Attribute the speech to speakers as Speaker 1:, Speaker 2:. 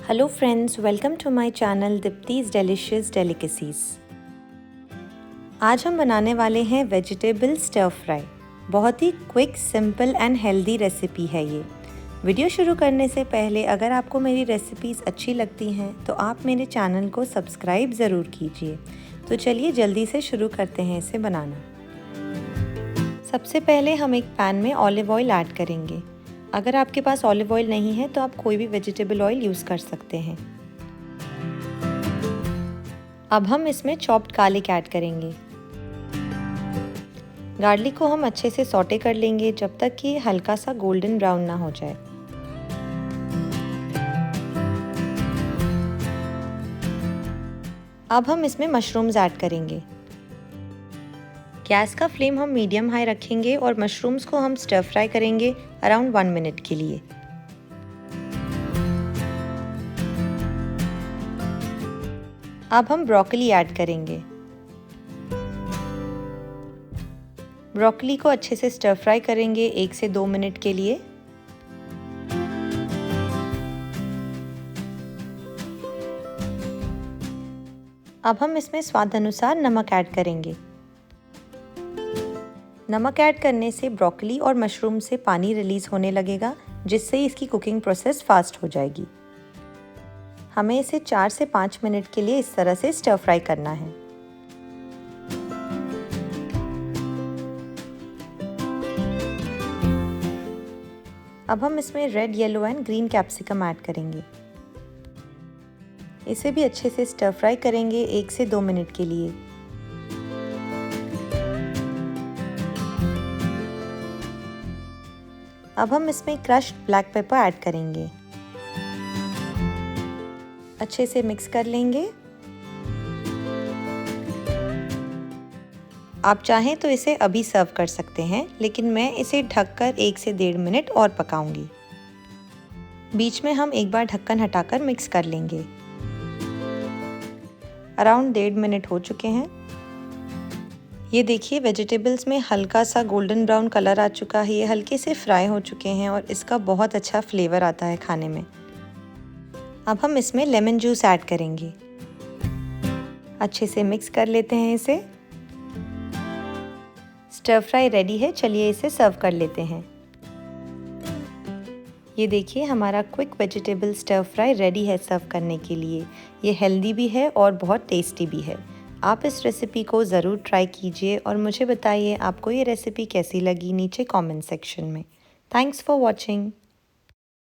Speaker 1: Hello friends, welcome to my channel Deepti's delicious delicacies. आज हम बनाने वाले हैं वेजिटेबल स्टर फ्राई। बहुत ही quick, simple and healthy recipe है ये। वीडियो शुरू करने से पहले अगर आपको मेरी रेसिपीज़ अच्छी लगती हैं तो आप मेरे चैनल को सब्सक्राइब ज़रूर कीजिए। तो चलिए जल्दी से शुरू करते हैं इसे बनाना। सबसे पहले हम एक पैन में ऑलिव ऑयल ऐड करेंगे। अगर आपके पास ऑलिव ऑयल नहीं है तो आप कोई भी वेजिटेबल ऑयल यूज़ कर सकते हैं। अब हम इसमें चॉप्ड गार्लिक ऐड करेंगे। गार्लिक को हम अच्छे से सौटे कर लेंगे जब तक कि हल्का सा गोल्डन ब्राउन ना हो जाए। अब हम इसमें मशरूम्स ऐड करेंगे। गैस का फ्लेम हम मीडियम हाई रखेंगे और मशरूम्स को हम स्टर फ्राई करेंगे अराउंड 1 मिनट के लिए। अब हम ब्रोकली ऐड करेंगे। ब्रोकली को अच्छे से स्टर फ्राई करेंगे 1 से 2 मिनट के लिए। अब हम इसमें स्वाद अनुसार नमक ऐड करेंगे। नमक ऐड करने से ब्रोकली और मशरूम से पानी रिलीज होने लगेगा, जिससे इसकी कुकिंग प्रोसेस फास्ट हो जाएगी। हमें इसे 4 से 5 मिनट के लिए इस तरह से स्टर फ्राई करना है। अब हम इसमें red, yellow and green capsicum add करेंगे। इसे भी अच्छे से स्टर फ्राई करेंगे 1 से 2 मिनट के लिए। अब हम इसमें क्रश्ड ब्लैक पेपर ऐड करेंगे। अच्छे से मिक्स कर लेंगे। आप चाहें तो इसे अभी सर्व कर सकते हैं, लेकिन मैं इसे ढककर 1 से 1.5 मिनट और पकाऊंगी। बीच में हम एक बार ढक्कन हटाकर मिक्स कर लेंगे। अराउंड 1.5 मिनट हो चुके हैं। ये देखिए, वेजिटेबल्स में हल्का सा गोल्डन ब्राउन कलर आ चुका है। ये हल्के से फ्राई हो चुके हैं और इसका बहुत अच्छा फ्लेवर आता है खाने में। अब हम इसमें लेमन जूस ऐड करेंगे। अच्छे से मिक्स कर लेते हैं इसे। स्टर फ्राई रेडी है। चलिए इसे सर्व कर लेते हैं। ये देखिए, हमारा quick vegetable stir fry ready है सर्व करने के लिए। ये हेल्दी भी है और बहुत टेस्टी भी है। आप इस रेसिपी को ज़रूर ट्राई कीजिए और मुझे बताइए आपको ये रेसिपी कैसी लगी नीचे कमेंट सेक्शन में। Thanks for watching.